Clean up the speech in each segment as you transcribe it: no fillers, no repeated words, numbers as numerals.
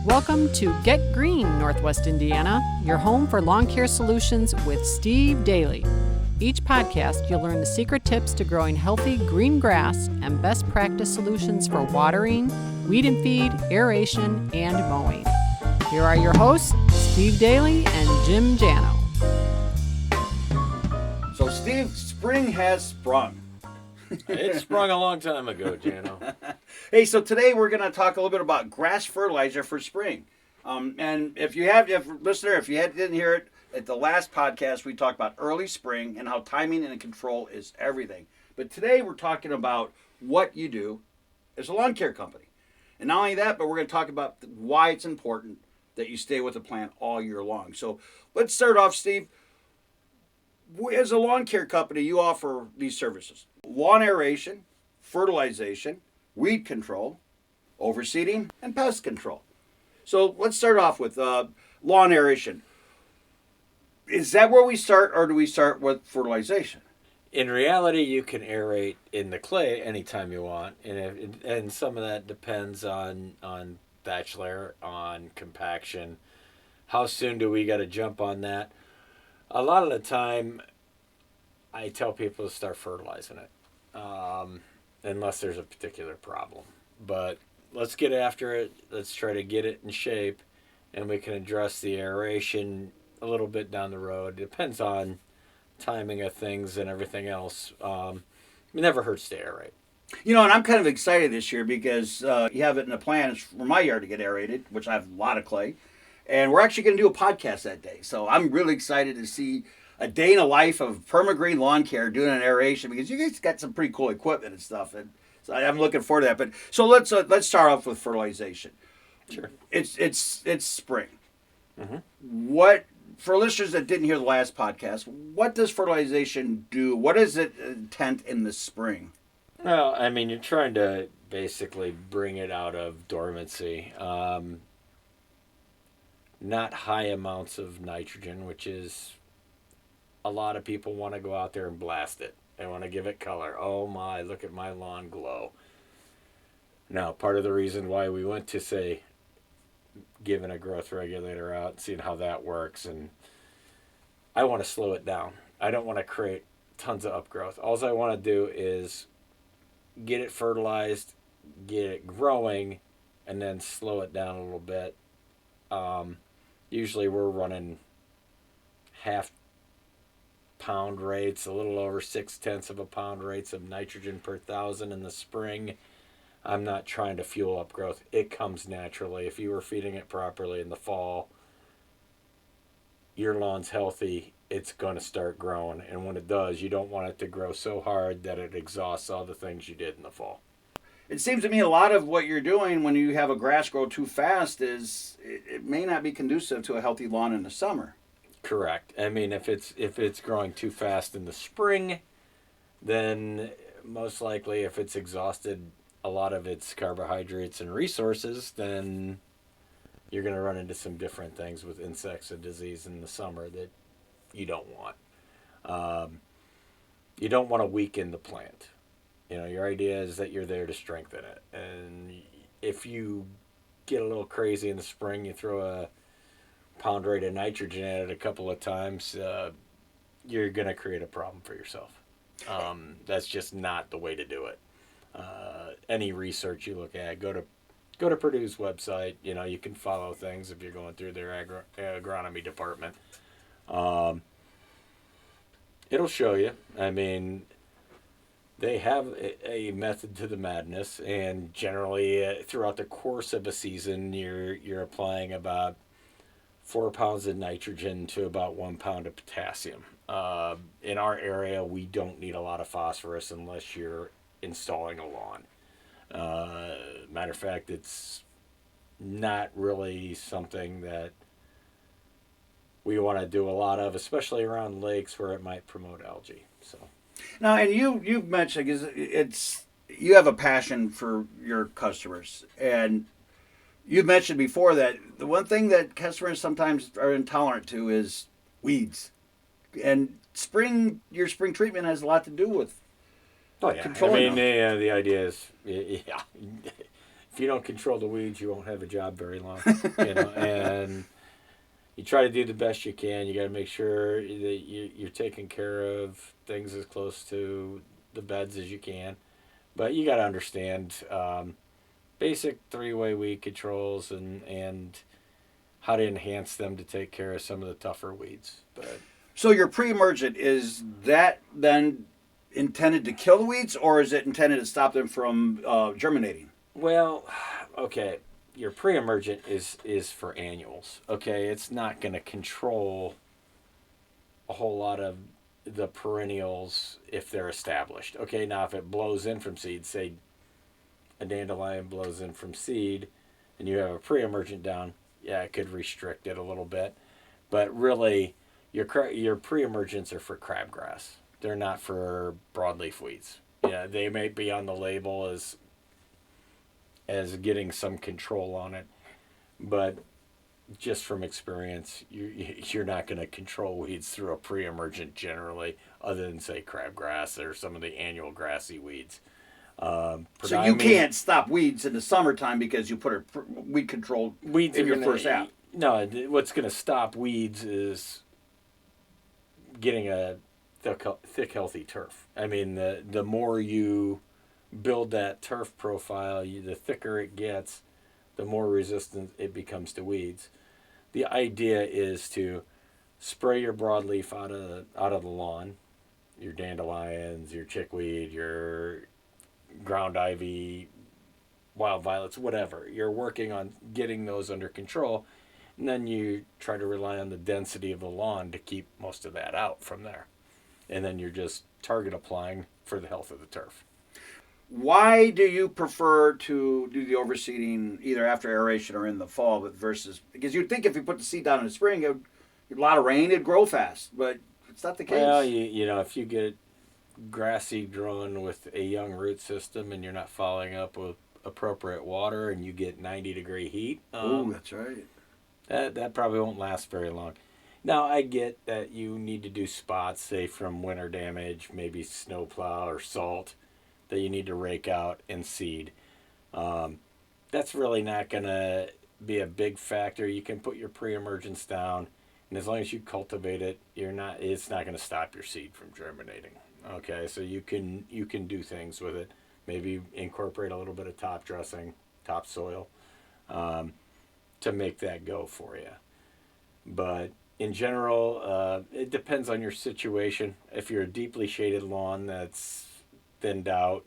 Welcome to Get Green, Northwest Indiana, your home for lawn care solutions with Steve Daly. Each podcast, you'll learn the secret tips to growing healthy green grass and best practice solutions for watering, weed and feed, aeration, and mowing. Here are your hosts, Steve Daly and Jim Jano. So, Steve, spring has sprung. It sprung a long time ago, Jano. Hey, so today we're going to talk a little bit about grass fertilizer for spring. And if you didn't hear it, at the last podcast, we talked about early spring and how timing and control is everything. But today we're talking about what you do as a lawn care company. And not only that, but we're going to talk about why it's important that you stay with a plant all year long. So let's start off, Steve. As a lawn care company, you offer these services: lawn aeration, fertilization, weed control, overseeding, and pest control. So let's start off with lawn aeration. Is that where we start, or do we start with fertilization? In reality, you can aerate in the clay anytime you want, and some of that depends on thatch layer, on compaction. How soon do we got to jump on that? A lot of the time, I tell people to start fertilizing it, unless there's a particular problem. But let's get after it. Let's try to get it in shape, and we can address the aeration a little bit down the road. It depends on timing of things and everything else. It never hurts to aerate. You know, and I'm kind of excited this year because you have it in the plans for my yard to get aerated, which I have a lot of clay. And we're actually going to do a podcast that day. So I'm really excited to see a day in the life of perma-Green lawn care doing an aeration, because you guys got some pretty cool equipment and stuff. And so I'm looking forward to that. But so let's start off with fertilization. Sure. It's spring. Mm-hmm. What, for listeners that didn't hear the last podcast, what does fertilization do? What is it intent in the spring? Well, I mean, you're trying to basically bring it out of dormancy. Not high amounts of nitrogen, which is a lot of people want to go out there and blast it. They want to give it color. Oh my, look at my lawn glow. Now, part of the reason why we went to, say, giving a growth regulator out, seeing how that works, and I want to slow it down. I don't want to create tons of upgrowth. All I want to do is get it fertilized, get it growing, and then slow it down a little bit. Usually we're running half pound rates, a little over 0.6 of a pound rates of nitrogen per 1,000 in the spring. I'm not trying to fuel up growth. It comes naturally. If you were feeding it properly in the fall, your lawn's healthy, it's going to start growing. And when it does, you don't want it to grow so hard that it exhausts all the things you did in the fall. It seems to me a lot of what you're doing when you have a grass grow too fast is it may not be conducive to a healthy lawn in the summer. Correct. I mean, if it's growing too fast in the spring, then most likely if it's exhausted a lot of its carbohydrates and resources, then you're going to run into some different things with insects and disease in the summer that you don't want. You don't want to weaken the plant. You know, your idea is that you're there to strengthen it. And if you get a little crazy in the spring, you throw a pound rate of nitrogen at it a couple of times, you're going to create a problem for yourself. That's just not the way to do it. Any research you look at, go to Purdue's website. You know, you can follow things if you're going through their agronomy department. It'll show you. I mean, they have a method to the madness, and generally throughout the course of a season, you're applying about 4 pounds of nitrogen to about 1 pound of potassium. In our area, we don't need a lot of phosphorus unless you're installing a lawn. Matter of fact, it's not really something that we want to do a lot of, especially around lakes where it might promote algae. So. Now, and you've mentioned you have a passion for your customers, and you've mentioned before that the one thing that customers sometimes are intolerant to is weeds, and your spring treatment has a lot to do with controlling them. The idea is, if you don't control the weeds, you won't have a job very long. And you try to do the best you can. You got to make sure that you're taking care of things as close to the beds as you can. But you got to understand basic three-way weed controls and how to enhance them to take care of some of the tougher weeds. But So your pre-emergent, is that then intended to kill the weeds, or is it intended to stop them from germinating? well, okay, your pre-emergent is for annuals. Okay, it's not going to control a whole lot of the perennials if they're established. Okay, now if it blows in from seed, say a dandelion blows in from seed, and you have a pre-emergent down, yeah, it could restrict it a little bit. But really, your pre-emergents are for crabgrass. They're not for broadleaf weeds. Yeah, they may be on the label as getting some control on it, but just from experience, you're not going to control weeds through a pre-emergent generally, other than say crabgrass or some of the annual grassy weeds. So you can't stop weeds in the summertime because you put a weed control weeds in your gonna, first app. No, what's going to stop weeds is getting a thick, healthy turf. I mean, the more you build that turf profile, the thicker it gets, the more resistant it becomes to weeds. The idea is to spray your broadleaf out of the lawn, your dandelions, your chickweed, your ground ivy, wild violets, whatever. You're working on getting those under control, and then you try to rely on the density of the lawn to keep most of that out from there. And then you're just target applying for the health of the turf. Why do you prefer to do the overseeding either after aeration or in the fall, versus, because you'd think if you put the seed down in the spring, a lot of rain, it'd grow fast, but it's not the case. Well, you know, if you get grass seed growing with a young root system and you're not following up with appropriate water and you get 90-degree heat, that's right. That probably won't last very long. Now, I get that you need to do spots, say from winter damage, maybe snowplow or salt, that you need to rake out and seed. That's really not going to be a big factor. You can put your pre-emergence down, and as long as you cultivate it, it's not going to stop your seed from germinating. Okay, so you can do things with it. Maybe incorporate a little bit of top dressing, topsoil, to make that go for you. But in general, it depends on your situation. If you're a deeply shaded lawn that's thinned out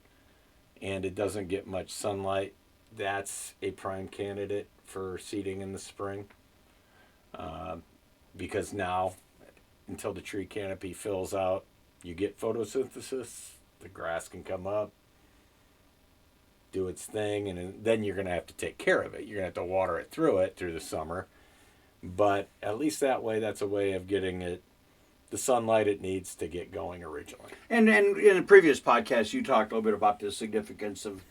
and it doesn't get much sunlight, that's a prime candidate for seeding in the spring. Because now, until the tree canopy fills out, you get photosynthesis, the grass can come up, do its thing, and then you're going to have to take care of it. You're going to have to water it through the summer. But at least that way, that's a way of getting it the sunlight it needs to get going originally. And in a previous podcast, you talked a little bit about the significance of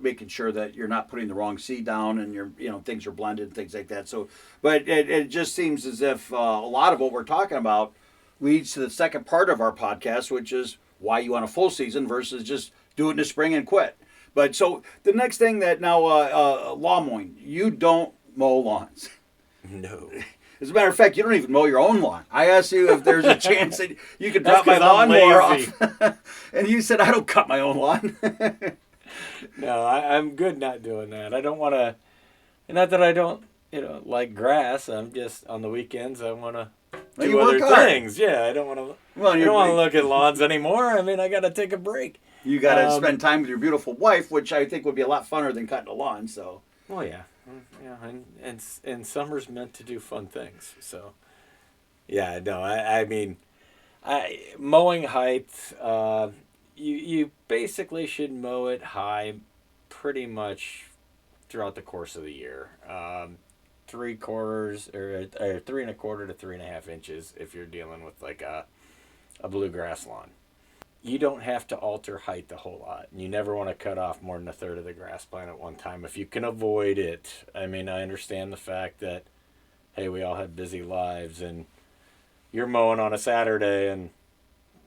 making sure that you're not putting the wrong seed down and things are blended and things like that. So, but it just seems as if a lot of what we're talking about leads to the second part of our podcast, which is why you want a full season versus just do it in the spring and quit. But so the next thing that now, lawn mowing, you don't mow lawns. No. As a matter of fact, you don't even mow your own lawn. I asked you if there's a chance that you could drop my lawnmower off. And you said, I don't cut my own lawn. No, I'm good not doing that. I don't want to, not that I don't, like grass. I'm just, on the weekends, I want to do other things. Yeah, I don't want to, I don't want to look at lawns anymore. I mean, I got to take a break. You got to spend time with your beautiful wife, which I think would be a lot funner than cutting a lawn, so. Well, yeah. Yeah, and summer's meant to do fun things. So, yeah, no, I mean, mowing height, you basically should mow it high pretty much throughout the course of the year. 3/4 or 3 1/4 to 3.5 inches if you're dealing with like a bluegrass lawn. You don't have to alter height a whole lot. You never want to cut off more than a third of the grass plant at one time if you can avoid it. I mean, I understand the fact that, hey, we all have busy lives, and you're mowing on a Saturday, and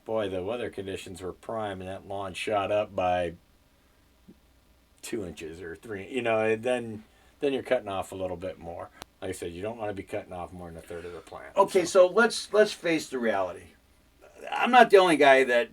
boy, the weather conditions were prime, and that lawn shot up by 2 inches or 3, and then you're cutting off a little bit more. Like I said, you don't want to be cutting off more than a third of the plant. Okay, so let's face the reality. I'm not the only guy that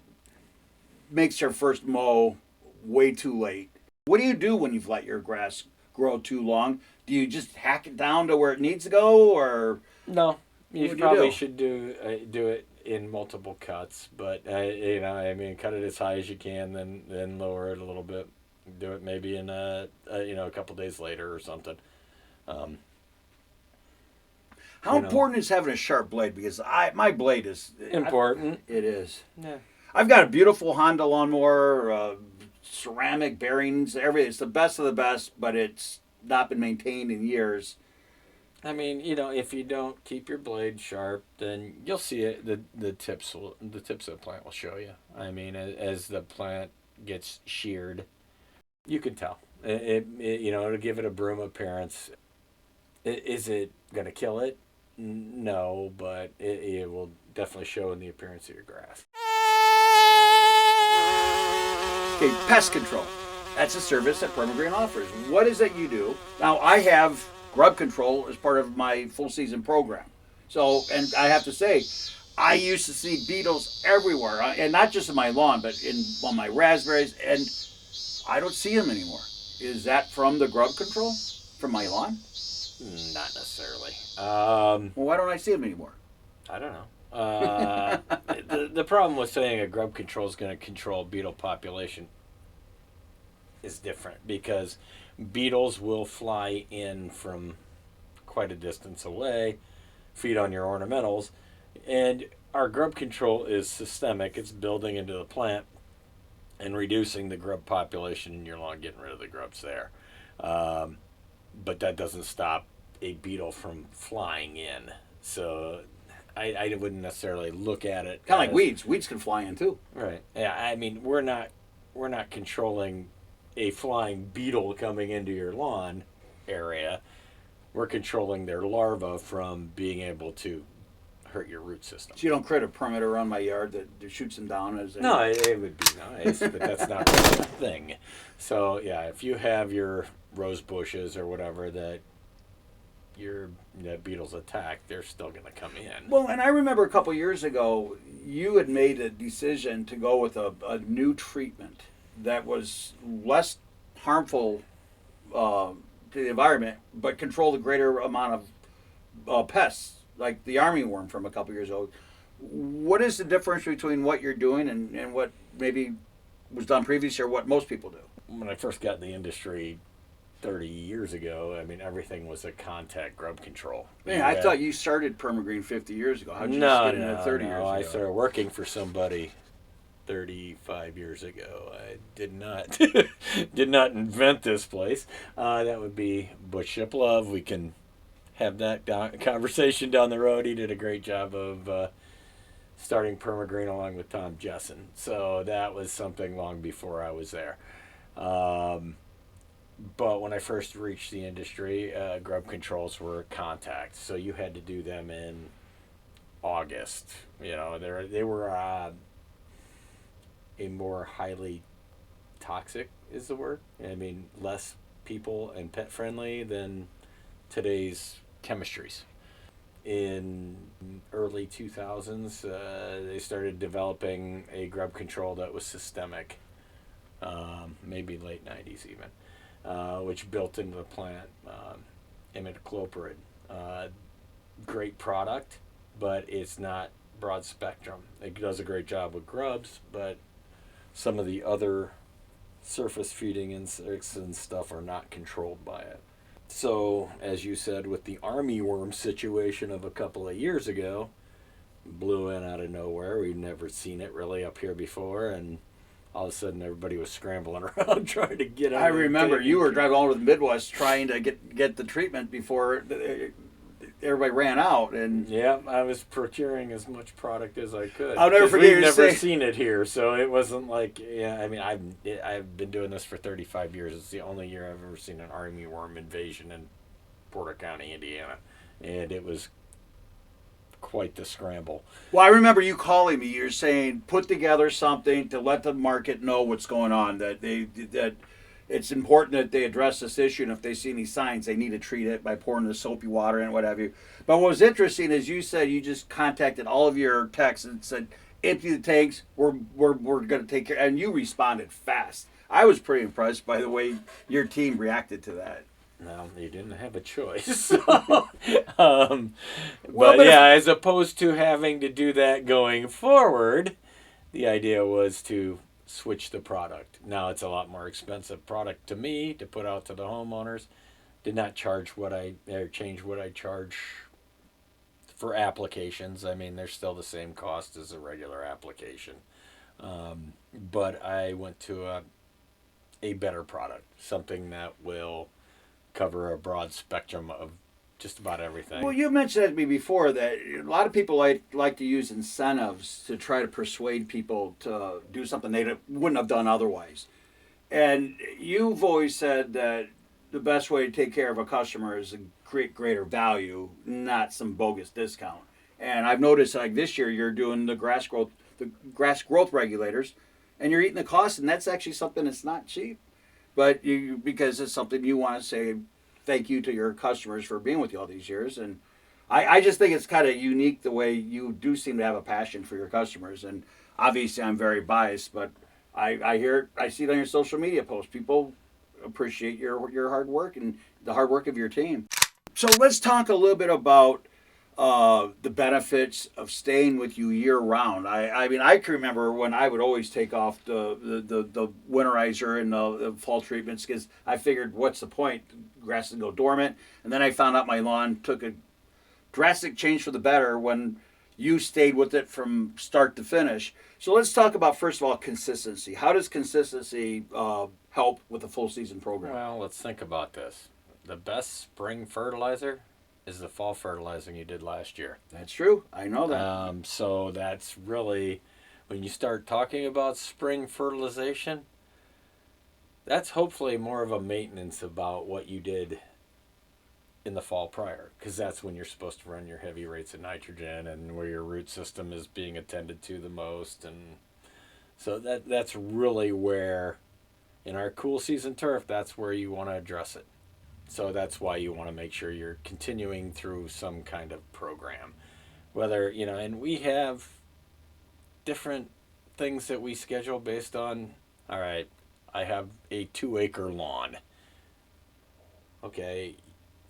makes their first mow way too late. What do you do when you've let your grass grow too long? Do you just hack it down to where it needs to go, or no? You what do probably you do? should do it in multiple cuts, but cut it as high as you can, then lower it a little bit. Do it maybe in a couple days later or something. How important is having a sharp blade? Because my blade is Important. It is. Yeah. I've got a beautiful Honda lawnmower, ceramic bearings, everything. It's the best of the best, but it's not been maintained in years. I mean, if you don't keep your blade sharp, then you'll see it. The tips of the plant will show you. I mean, as the plant gets sheared, you can tell. It'll give it a broom appearance. Is it going to kill it? No, but it will definitely show in the appearance of your grass. Okay, pest control. That's a service that perma-Green offers. What is it you do? Now, I have grub control as part of my full season program. So, and I have to say, I used to see beetles everywhere, and not just in my lawn, but on my raspberries, and I don't see them anymore. Is that from the grub control from my lawn? Not necessarily. Well, why don't I see them anymore? I don't know. The problem with saying a grub control is going to control beetle population is different, because beetles will fly in from quite a distance away, feed on your ornamentals, and our grub control is systemic. It's building into the plant and reducing the grub population in your lawn, getting rid of the grubs there. But that doesn't stop a beetle from flying in. So I wouldn't necessarily look at it Kind of like weeds. Weeds can fly in too. Right. Yeah. I mean, we're not controlling a flying beetle coming into your lawn area. We're controlling their larvae from being able to hurt your root system. So you don't create a perimeter around my yard that shoots them down as they... No, it would be nice, but that's not really a thing. So yeah, if you have your rose bushes or whatever that beetles attack, they're still going to come in. Well, and I remember a couple years ago, you had made a decision to go with a new treatment that was less harmful to the environment, but controlled a greater amount of pests, like the armyworm from a couple years ago. What is the difference between what you're doing and what maybe was done previously, or what most people do? When I first got in the industry 30 years ago, I mean, everything was a contact grub control. Man, I thought you started perma-Green 50 years ago. How'd you just get into 30 years ago? I started working for somebody 35 years ago. I did not invent this place. That would be Butch Shiplove. We can have that conversation down the road. He did a great job of starting perma-Green along with Tom Jessen. So that was something long before I was there. But when I first reached the industry, grub controls were contact, so you had to do them in August. They were a more highly toxic is the word. I mean, less people and pet friendly than today's chemistries. In early 2000s, they started developing a grub control that was systemic, maybe late 90s even. Which built into the plant imidacloprid. Great product, but it's not broad spectrum. It does a great job with grubs, but some of the other surface feeding insects and stuff are not controlled by it. So, as you said, with the armyworm situation of a couple of years ago, blew in out of nowhere. We've never seen it really up here before, and all of a sudden everybody was scrambling around trying to get out. I remember you were driving all over the Midwest trying to get the treatment before everybody ran out. And yeah, I was procuring as much product as I could. I'll never forget. We've never seen it here, so it wasn't like, I mean, I've been doing this for 35 years. It's the only year I've ever seen an armyworm invasion in Porter County, Indiana, and it was quite the scramble. Well, I remember you calling me. You're saying put together something to let the market know what's going on. And it's important that they address this issue, and if they see any signs, they need to treat it by pouring the soapy water and what have you. But what was interesting is you said you just contacted all of your techs and said, empty the tanks, we're going to take care, and you responded fast. I was pretty impressed by the way your team reacted to that. No, you didn't have a choice. But yeah, as opposed to having to do that going forward, the idea was to switch the product. Now it's a lot more expensive product to me to put out to the homeowners. Did not change what I charge for applications. I mean, they're still the same cost as a regular application. But I went to a better product, something that will cover a broad spectrum of just about everything. Well, you mentioned to me before that a lot of people like to use incentives to try to persuade people to do something they wouldn't have done otherwise. And you've always said that the best way to take care of a customer is to create greater value, not some bogus discount. And I've noticed like this year you're doing the grass growth regulators, and you're eating the cost, and that's actually something that's not cheap. But because it's something you want to say thank you to your customers for being with you all these years. And I just think it's kind of unique the way you do seem to have a passion for your customers. And obviously I'm very biased, but I see it on your social media posts. People appreciate your hard work and the hard work of your team. So let's talk a little bit about the benefits of staying with you year round. I mean, I can remember when I would always take off the winterizer and the fall treatments because I figured, what's the point? The grass would go dormant. And then I found out my lawn took a drastic change for the better when you stayed with it from start to finish. So let's talk about, first of all, consistency. How does consistency help with a full season program? Well, let's think about this. The best spring fertilizer is the fall fertilizing you did last year. That's true. I know that. So that's really, when you start talking about spring fertilization, that's hopefully more of a maintenance about what you did in the fall prior, because that's when you're supposed to run your heavy rates of nitrogen and where your root system is being attended to the most. And so that's really where, in our cool season turf, that's where you want to address it. So that's why you want to make sure you're continuing through some kind of program. Whether, and we have different things that we schedule based on, all right, I have a 2-acre lawn. Okay,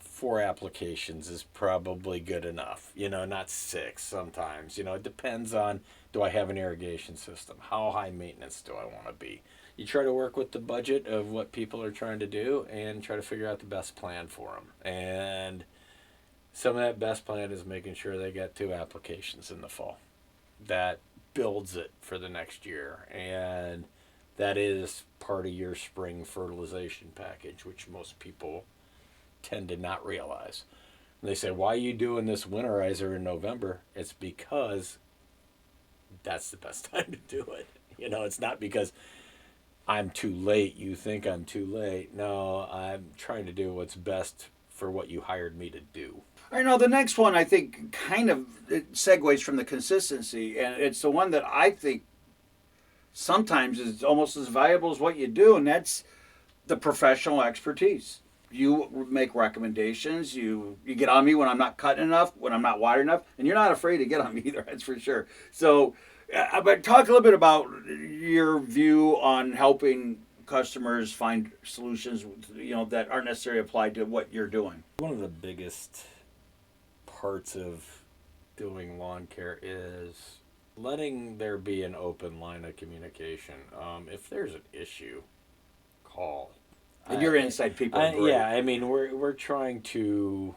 4 applications is probably good enough. Not 6 sometimes. It depends on, do I have an irrigation system? How high maintenance do I want to be? You try to work with the budget of what people are trying to do and try to figure out the best plan for them. And some of that best plan is making sure they get 2 applications in the fall. That builds it for the next year. And that is part of your spring fertilization package, which most people tend to not realize. And they say, why are you doing this winterizer in November? It's because that's the best time to do it. It's not because I'm too late, you think I'm too late. No, I'm trying to do what's best for what you hired me to do. I know the next one I think kind of it segues from the consistency, and it's the one that I think sometimes is almost as valuable as what you do, and that's the professional expertise. You make recommendations, you get on me when I'm not cutting enough, when I'm not watering enough, and you're not afraid to get on me either, that's for sure. So, but talk a little bit about your view on helping customers find solutions, that aren't necessarily applied to what you're doing. One of the biggest parts of doing lawn care is letting there be an open line of communication. If there's an issue, call. And your inside people are great. Yeah, I mean, we're trying to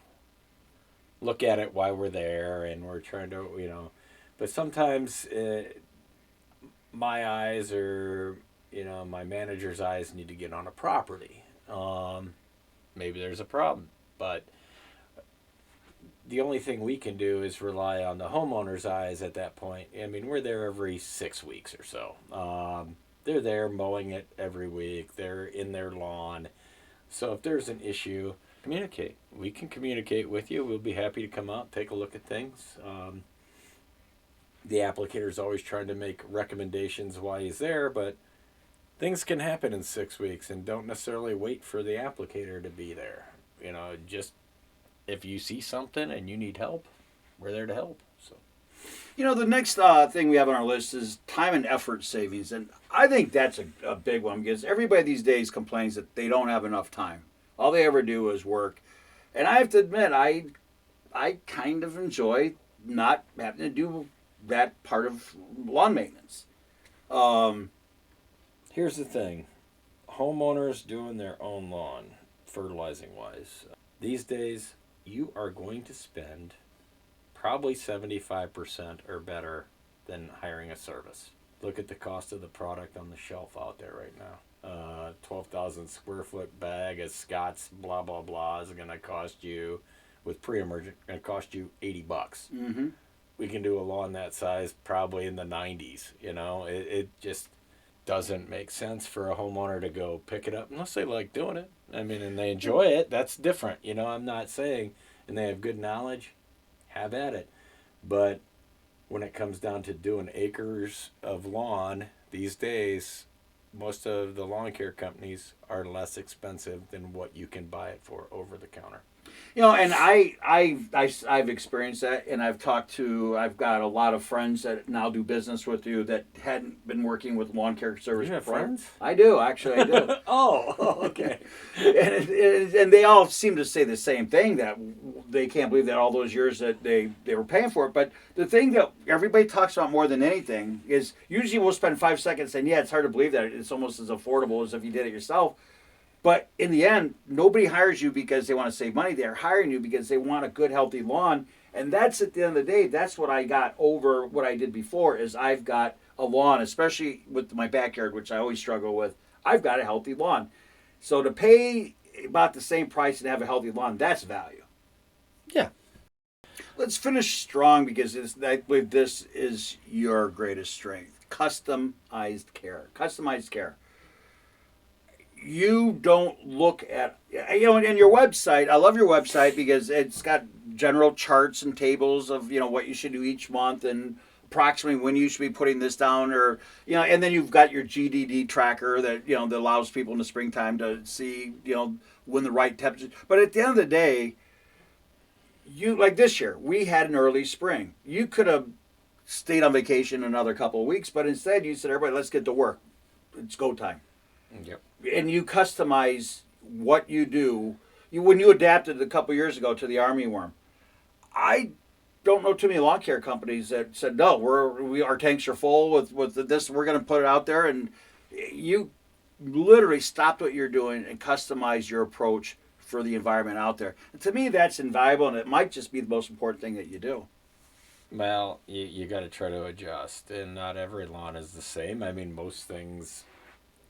look at it while we're there, and we're trying to, but sometimes my eyes or, my manager's eyes need to get on a property. Maybe there's a problem, but the only thing we can do is rely on the homeowner's eyes at that point. I mean, we're there every 6 weeks or so. They're there mowing it every week. They're in their lawn. So if there's an issue, communicate. We can communicate with you. We'll be happy to come out, take a look at things. The applicator's always trying to make recommendations while he's there, but things can happen in 6 weeks, and don't necessarily wait for the applicator to be there. Just if you see something and you need help, we're there to help. So, The next thing we have on our list is time and effort savings. And I think that's a big one because everybody these days complains that they don't have enough time. All they ever do is work. And I have to admit, I kind of enjoy not having to do that part of lawn maintenance. here's the thing. Homeowners doing their own lawn, fertilizing wise, these days you are going to spend probably 75% or better than hiring a service. Look at the cost of the product on the shelf out there right now. 12,000 square foot bag of Scott's blah blah blah is going to cost you, with pre-emergent, going to cost you $80. Mm-hmm. We can do a lawn that size probably in the 90s. It just doesn't make sense for a homeowner to go pick it up unless they like doing it. I mean, and they enjoy it. That's different. I'm not saying, and they have good knowledge, have at it. But when it comes down to doing acres of lawn these days, most of the lawn care companies are less expensive than what you can buy it for over the counter. And I've experienced that, and I've got a lot of friends that now do business with you that hadn't been working with lawn care service You have before. friends? I do, actually, I do. Oh, okay. and they all seem to say the same thing, that they can't believe that all those years that they were paying for it. But the thing that everybody talks about more than anything is usually we'll spend 5 seconds saying, yeah, it's hard to believe that it's almost as affordable as if you did it yourself. But in the end, nobody hires you because they want to save money. They're hiring you because they want a good, healthy lawn. And that's, at the end of the day, that's what I got over what I did before, is I've got a lawn, especially with my backyard, which I always struggle with. I've got a healthy lawn. So to pay about the same price and have a healthy lawn, that's value. Yeah. Let's finish strong, because I believe this is your greatest strength. Customized care. Customized care. You don't look at, in your website, I love your website because it's got general charts and tables of, what you should do each month and approximately when you should be putting this down, or, and then you've got your GDD tracker that, that allows people in the springtime to see, when the right temperature. But at the end of the day, like this year, we had an early spring. You could have stayed on vacation another couple of weeks, but instead you said, everybody, let's get to work. It's go time. Yep. And you customize what you do. When you adapted a couple years ago to the armyworm, I don't know too many lawn care companies that said, no, our tanks are full with this, we're going to put it out there. And you literally stopped what you're doing and customized your approach for the environment out there. And to me, that's invaluable, and it might just be the most important thing that you do. Well, you got to try to adjust, and not every lawn is the same. I mean, most things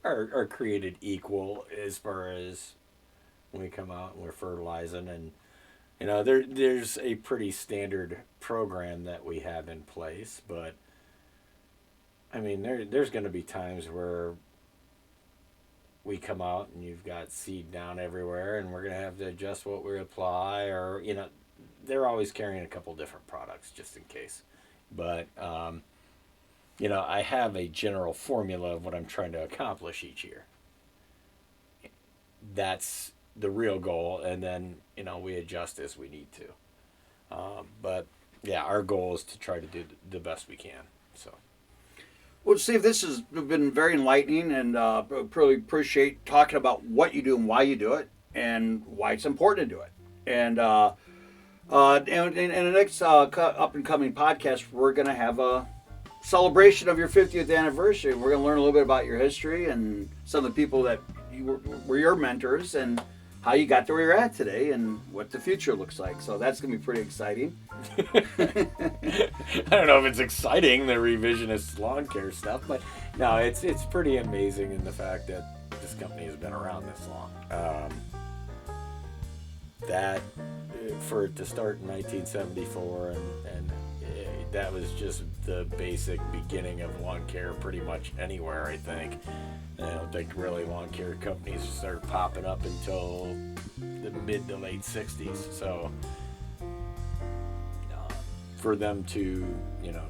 are created equal as far as when we come out and we're fertilizing, and there's a pretty standard program that we have in place. But I mean, there's going to be times where we come out and you've got seed down everywhere, and we're going to have to adjust what we apply, or they're always carrying a couple different products just in case. But I have a general formula of what I'm trying to accomplish each year. That's the real goal, and then, we adjust as we need to. But, yeah, our goal is to try to do the best we can. So. Well, Steve, this has been very enlightening, and really appreciate talking about what you do and why you do it, and why it's important to do it. And in the next up-and-coming podcast, we're going to have a celebration of your 50th anniversary. We're going to learn a little bit about your history and some of the people that were your mentors, and how you got to where you're at today, and what the future looks like. So that's going to be pretty exciting. I don't know if it's exciting, the revisionist lawn care stuff, but no, it's pretty amazing in the fact that this company has been around this long. That for it to start in 1974, and that was just the basic beginning of lawn care pretty much anywhere, I think. I don't think really lawn care companies started popping up until the mid to late 60s. So for them to,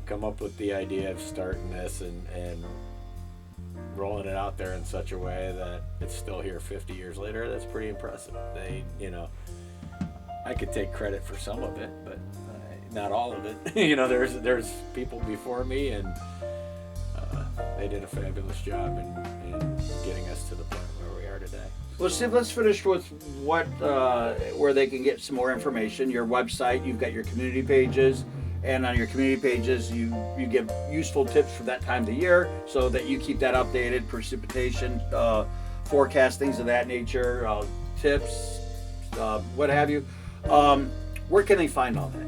come up with the idea of starting this and rolling it out there in such a way that it's still here 50 years later. That's pretty impressive. They, I could take credit for some of it, but not all of it. There's people before me, and they did a fabulous job in getting us to the point where we are today. Well, Steve, let's finish with where they can get some more information. Your website, you've got your community pages, and on your community pages, you give useful tips for that time of the year so that you keep that updated, precipitation, forecast, things of that nature, tips, what have you. Where can they find all that?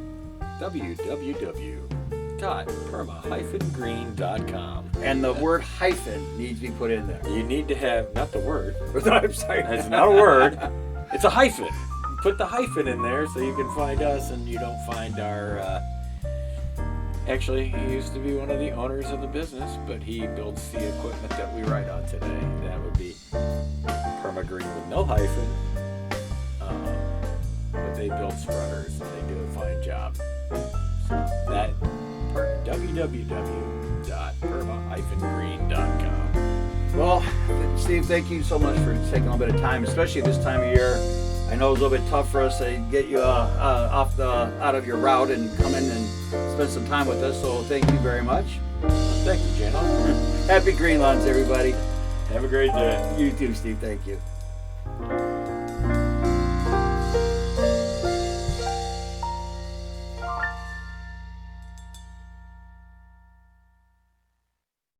www.perma-green.com. And the word hyphen needs to be put in there. You need to have, not the word. I'm sorry. It's not a word. It's a hyphen. Put the hyphen in there so you can find us and you don't find our... Actually, he used to be one of the owners of the business, but he builds the equipment that we ride on today. That would be perma-Green with no hyphen. But they build spreaders and they do a fine job. So that www.perma-green.com. Well, Steve, thank you so much for taking a little bit of time, especially this time of year. I know it's a little bit tough for us to get you out of your route and come in and spend some time with us. So thank you very much. Thank you, Jano. Happy Green Lawns, everybody. Have a great day. You too, Steve. Thank you.